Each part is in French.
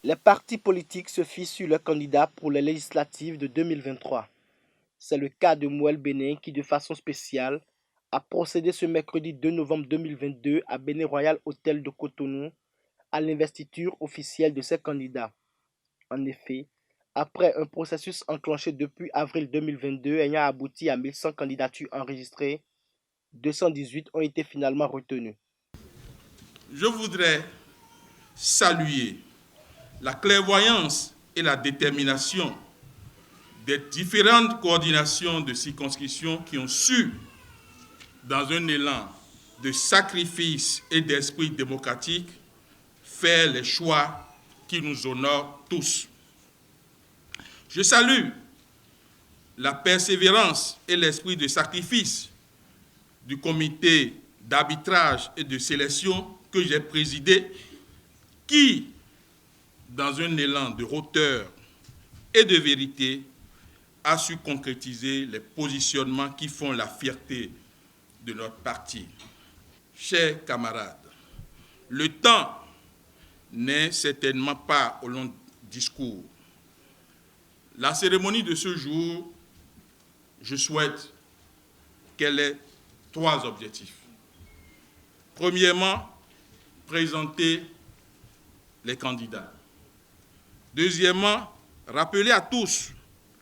Les partis politiques se fient sur leurs candidats pour les législatives de 2023. C'est le cas de Mouel Bénin qui, de façon spéciale, a procédé ce mercredi 2 novembre 2022 à Bénin Royal Hôtel de Cotonou à l'investiture officielle de ses candidats. En effet, après un processus enclenché depuis avril 2022 ayant abouti à 1100 candidatures enregistrées, 218 ont été finalement retenues. Je voudrais saluer la clairvoyance et la détermination des différentes coordinations de circonscriptions qui ont su, dans un élan de sacrifice et d'esprit démocratique, faire les choix qui nous honorent tous. Je salue la persévérance et l'esprit de sacrifice du comité d'arbitrage et de sélection que j'ai présidé, qui, dans un élan de hauteur et de vérité, a su concrétiser les positionnements qui font la fierté de notre parti. Chers camarades, le temps n'est certainement pas au long discours. La cérémonie de ce jour, je souhaite qu'elle ait 3 objectifs. Premièrement, présenter les candidats. Deuxièmement, rappeler à tous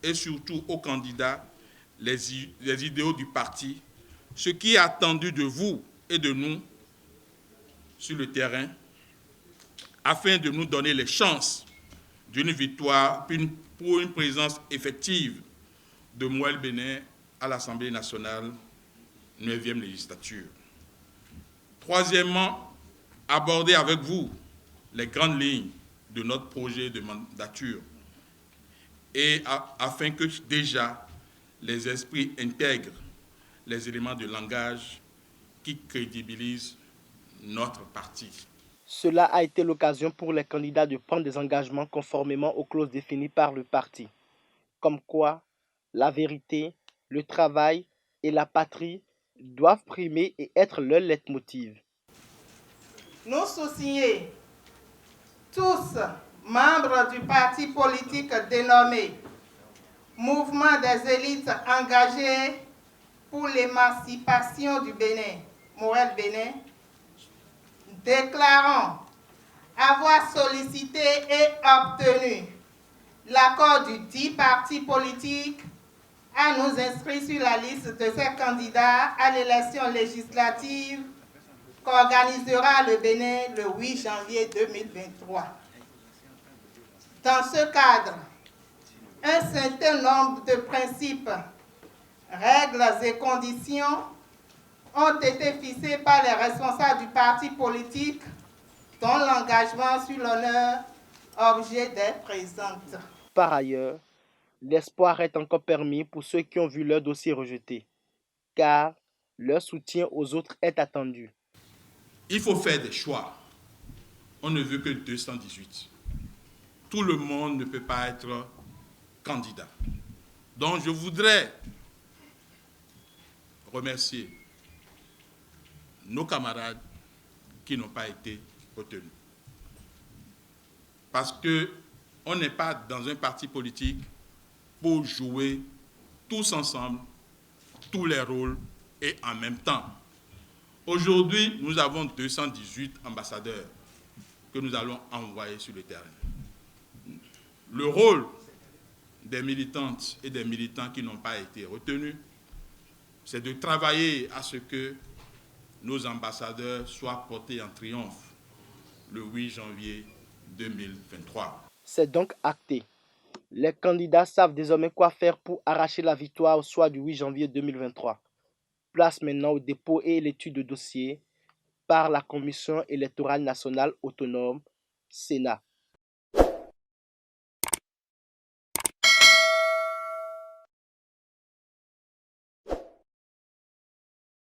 et surtout aux candidats les idéaux du parti, ce qui est attendu de vous et de nous sur le terrain, afin de nous donner les chances d'une victoire pour une présence effective de Mouel Bénin à l'Assemblée nationale, 9e législature. Troisièmement, aborder avec vous les grandes lignes de notre projet de mandature et afin que déjà les esprits intègrent les éléments de langage qui crédibilisent notre parti. Cela a été l'occasion pour les candidats de prendre des engagements conformément aux clauses définies par le parti, comme quoi la vérité, le travail et la patrie doivent primer et être leur leitmotiv. Nous sous-signés, tous membres du parti politique dénommé Mouvement des élites engagées pour l'émancipation du Bénin, Mouel Bénin, déclarons avoir sollicité et obtenu l'accord du dit parti politique à nous inscrire sur la liste de ces candidats à l'élection législative qu'organisera le Bénin le 8 janvier 2023. Dans ce cadre, un certain nombre de principes, règles et conditions ont été fixés par les responsables du parti politique, dont l'engagement sur l'honneur objet des présentes. Par ailleurs, l'espoir est encore permis pour ceux qui ont vu leur dossier rejeté, car leur soutien aux autres est attendu. Il faut faire des choix. On ne veut que 218. Tout le monde ne peut pas être candidat. Donc je voudrais remercier nos camarades qui n'ont pas été retenus. Parce qu'on n'est pas dans un parti politique pour jouer tous ensemble, tous les rôles et en même temps. Aujourd'hui, nous avons 218 ambassadeurs que nous allons envoyer sur le terrain. Le rôle des militantes et des militants qui n'ont pas été retenus, c'est de travailler à ce que nos ambassadeurs soient portés en triomphe le 8 janvier 2023. C'est donc acté. Les candidats savent désormais quoi faire pour arracher la victoire au soir du 8 janvier 2023. Place maintenant au dépôt et l'étude de dossier par la Commission électorale nationale autonome, Sénat.